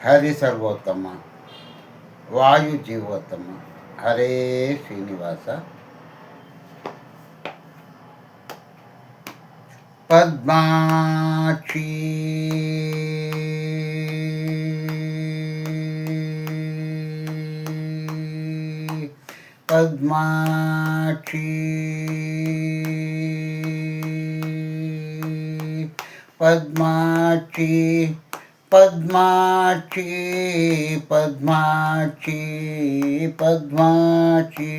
ಹರಿ ಸರ್ವೋತ್ತಮ, ವಾಯು ಜೀವೋತ್ತಮ, ಹರೇ ಶ್ರೀನಿವಾಸ. ಪದ್ಮಾಕ್ಷಿ ಪದ್ಮಾಕ್ಷಿ ಪದ್ಮಾಕ್ಷಿ ಪದ್ಮಾಕ್ಷಿ ಪದ್ಮಾಕ್ಷಿ ಪದ್ಮಾಕ್ಷಿ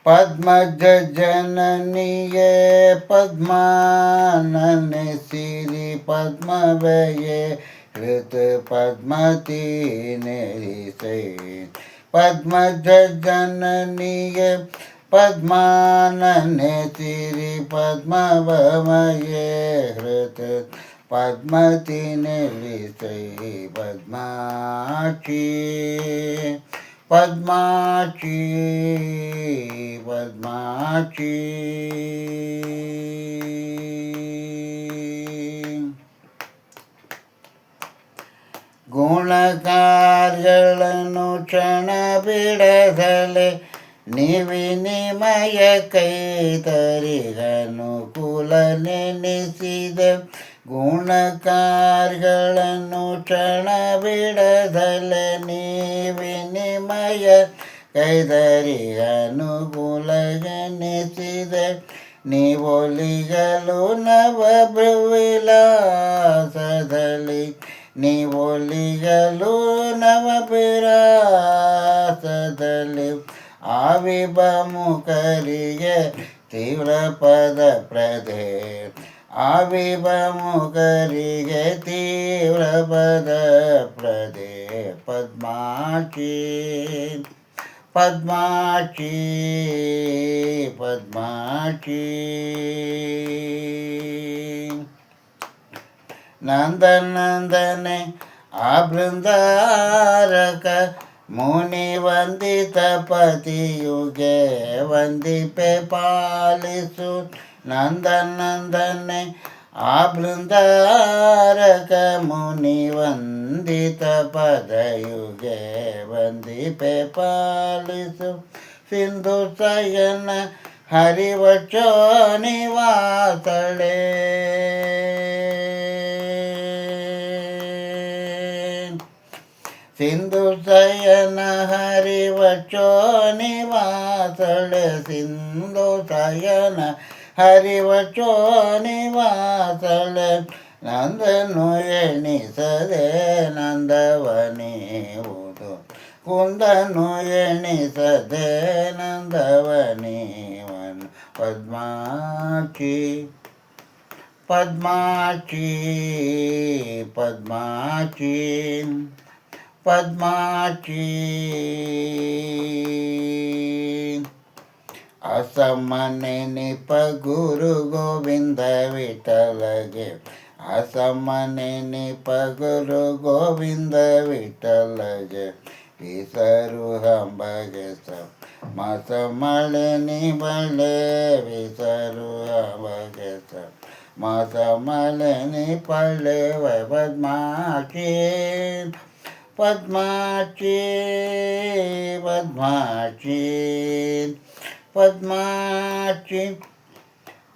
ಪದ್ಮಜ ಜನನಿಯೇ ಪದ್ಮಾನನೆ ಸಿರಿ ಪದ್ಮವಯೇ ಋತ ಪದ್ಮತಿ ನೆರಿಸೆ. ಪದ್ಮಜ ಜನನಿಯೇ ಪದ್ಮಾನನೆ ಸಿರಿ ಪದ್ಮವಮಯೇ ಹೃತ ಪದ್ಮತಿ ನೆರಿಸೆ. ಪದ್ಮಾಕ್ಷಿ ಪದ್ಮಾಕ್ಷಿ ಪದ್ಮಾಕ್ಷಿ ಗುಣಕಾರ್ಯಗಳನ್ನು ಕ್ಷಣ ಬಿಡದಲೆ ನಿವಿನಿಮಯ ಕೈತರಿಗನುಕೂಲ ನೆನೆಸಿದ. ಗುಣಕಾರ್ಯಗಳನ್ನು ಕ್ಷಣ ಬಿಡದಲೆ ನಿವಿನಿಮಯ ಕೈದರಿಗನುಕೂಲ ನೆನೆಸಿದ. ನೀವೊಲಿಗಲು ನವಭೃವಿಲಾಸದಲ್ಲಿ ನೀವೊಲಿಗಲು ನವವಿರಾಸದಲ್ಲಿ ಆವಿಭಮುಖರಿಗೆ ತೀವ್ರ ಪದ ಪ್ರದೆ. ಆವಿಭಮುಖರಿಗೆ ತೀವ್ರ ಪದ ಪ್ರದೆ. ಪದ್ಮಾಕ್ಷಿ ಪದ್ಮಾಕ್ಷಿ ಪದ್ಮಾಕ್ಷಿ ನಂದನಂದನೆ ಆ ಬೃಂದಾರಕ ಮುನಿ ವಂದಿತ ಪತಿಯುಗೆ ವಂದಿಪೆ ಪಾಲಿಸು. ನಂದನಂದನೆ ಆ ಬೃಂದಾರಕ ಮುನಿ ವಂದಿತ ಪದಯುಗೆ ವಂದಿಪೆ ಪಾಲಿಸು. ಸಿಂಧು ಸಯನ ಹರಿವಚೋ ನಿವಾಸಳೆ. ಸಿಂಧು ಶಯನ ಹರಿವಚೋ ನಿವಾಸಳೆ. ಸಿಂಧು ಶಯನ ಹರಿವಚೋ ನಿವಾಸಳೆ. ನಂದನು ಎಣಿಸದೆ ನಂದವನೀವುದು. ಕುಂದನು ಎಣಿಸದೆ ನಂದವನೀವನು. ಪದ್ಮಾಕ್ಷಿ ಪದ್ಮಾಕ್ಷಿ ಪದ್ಮಾಕ್ಷಿ ಪದ್ಮಾಕ್ಷಿ ಅಸಮನೆನಿಪ ಗುರು ಗೋವಿಂದ ವಿಠಲಗೆ. ಅಸಮನೆನಿಪ ಗುರು ಗೋವಿಂದ ವಿಠಲಗೆ. ವಿಸರು ಹಂಬಗೆ ಸ ಮಸ ಮಳೆ ನಿಬಳೆ. ವಿಸರು ಹಂಬಗೆ ಸ ಮಸ ಮಳೆ ನಿಪಳೆ. ಪದ್ಮಾಕ್ಷಿ ಪದ್ಮಾಕ್ಷಿ ಪದ್ಮಾಕ್ಷಿ ಪದ್ಮಾಕ್ಷಿ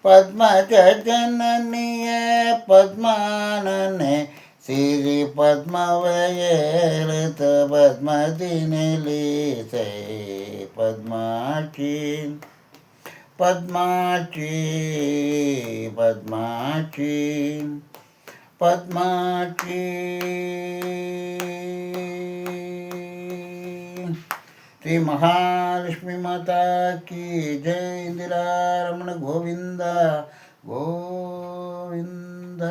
ಪದ್ಮಜ ಜನನಿಯ ಪದ್ಮಾನನೆ ಸಿರಿ ಪದ್ಮವಯೇ ಋತ ಪದ್ಮತಿ ನೆಲಿಸೆ. ಪದ್ಮಾಕ್ಷಿ ಪದ್ಮಾಕ್ಷಿ ಪದ್ಮಾಕ್ಷಿ ಪದ್ಮಾಕ್ಷಿ. ಶ್ರೀ ಮಹಾಲಕ್ಷ್ಮೀ ಮಾತಾ ಕಿ ಜೈ. ಇಂದಿರಾ ರಮಣ ಗೋವಿಂದ ಗೋವಿಂದ.